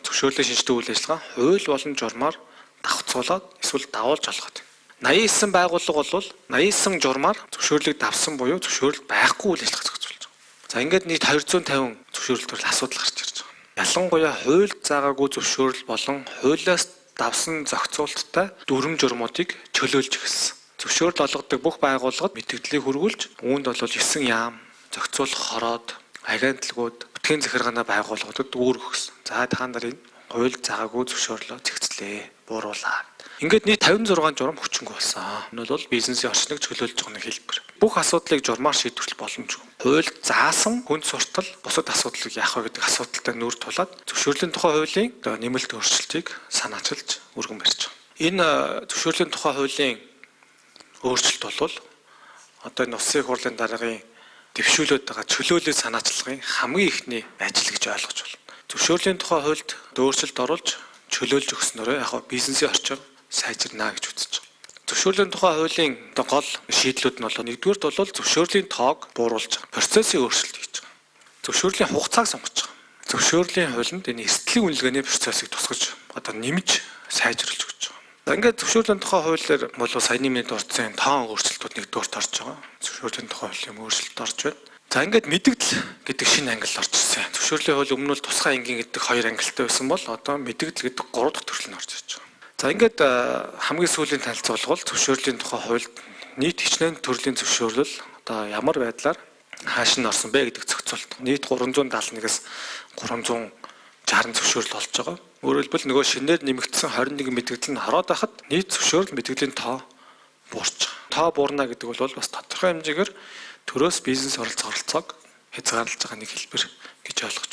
зөвшөөрлийн шинжтэй үйл ажиллагаа хууль болон журмаар давхцуулаад эсвэл давуулж олгоод. 89 байгууллага бол 89 журмаар зөвшөөрлийг давсан буюу зөвшөөрөл байхгүй үйл ажиллагаа зохицуулж байгаа. За ингээд нийт 250 зөвшөөрөл төрөл асуудал гарч ирж байгаа. Ялангуяа хууль заагаагүй зөвшөөрөл болон хуулиас давсан зохицуулттай дүрм журмуудыг чөлөөлж эхэлсэн. Зөвшөөрөл олгодог бүх байгууллагад мэдээллийг хүргүүлж, үүнд бол 9 яам, зохицуулах хороод, агентлагууд, бүтгэн захиргааны байгууллагуудад үүрэг өгсөн. За та нарын хууль заагаагүй зөвшөөрлөө зэгцлээ, бууруулаа. Ингээд нийт 56 журам хүчингүй болсон. Энэ бол бизнесийн орчныг чөлөөлж байгаа нэг хэлбэр. Бүх асуудлыг журмаар шийдвэрлэх боломжгүй. Хууль заасан хүнд суртал бусад асуудлыг яах вэ гэдэг асуудалтай нүүр тулаад зөвшөөрлийн тухай хуулийн нэмэлт өөрчлөлтийг санаачилж өргөн барьж байгаа. Энэ зөвшөөрлийн тухай хуулийн өөрчлөлт бол одоо энэ улсын хурлын дараагийн дэвшүүлээд байгаа чөлөөллийн санаачлагын хамгийн ихний ажил гэж ойлгож байна. Зөвшөөрлийн тухай хуульд өөрчлөлт оруулж чөлөөлж өгснөөрөө яг бизнесийн орчин сайжирнаа гэж үзэж байна. Зөвшөөрлийн тухай хуулийн гол шийдлүүд нь бол нэгдүгээрт бол зөвшөөрлийн тоог бууруулж байгаа. Процессын өөрчлөлт хийж байгаа. Зөвшөөрлийн хугацааг сонгож байгаа. Зөвшөөрлийн хуулинд энэ эрсдлийн үнэлгээний процессыг тусгаж одоо нэмж сайжруулж өгч байгаа. За ингээд зөвшөөрлийн тухай хуулиар бол саяны минь дурдсан тоон өөрчлөлтүүд нэгдүгээрт орж байгаа. Зөвшөөрлийн тухай хуулийн өөрчлөлт орж байна. За ингээд мэдэгдэл гэдэг шинэ англи орж ирсэн. Зөвшөөрлийн хууль өмнө нь тусгай ангийн гэдэг хоёр ангилалтай байсан бол одоо мэдэгдэл гэдэг гурав дахь төрөл нь орж ирж байгаа. За ингээд хамгийн сүүлийн танилцуулга бол зөвшөөрлийн тухай хуульд нийт хичнээн төрлийн зөвшөөрлөл одоо ямар байдлаар хааш нь орсон бэ гэдэг зохицуулт. Нийт 371-ээс 360 зөвшөөрөл болж байгаа. Өөрөөр хэлбэл нөгөө шинээр нэмэгдсэн 21 мэдэгдэл нь хараад байхад нийт зөвшөөрөл мэдэгдлийн тоо буурч байгаа. Тоо буурна гэдэг бол бас тодорхой хэмжээгээр төрөөс бизнес оролцоог хязгаарлаж байгаа нэг хэлбэр гэж ойлгож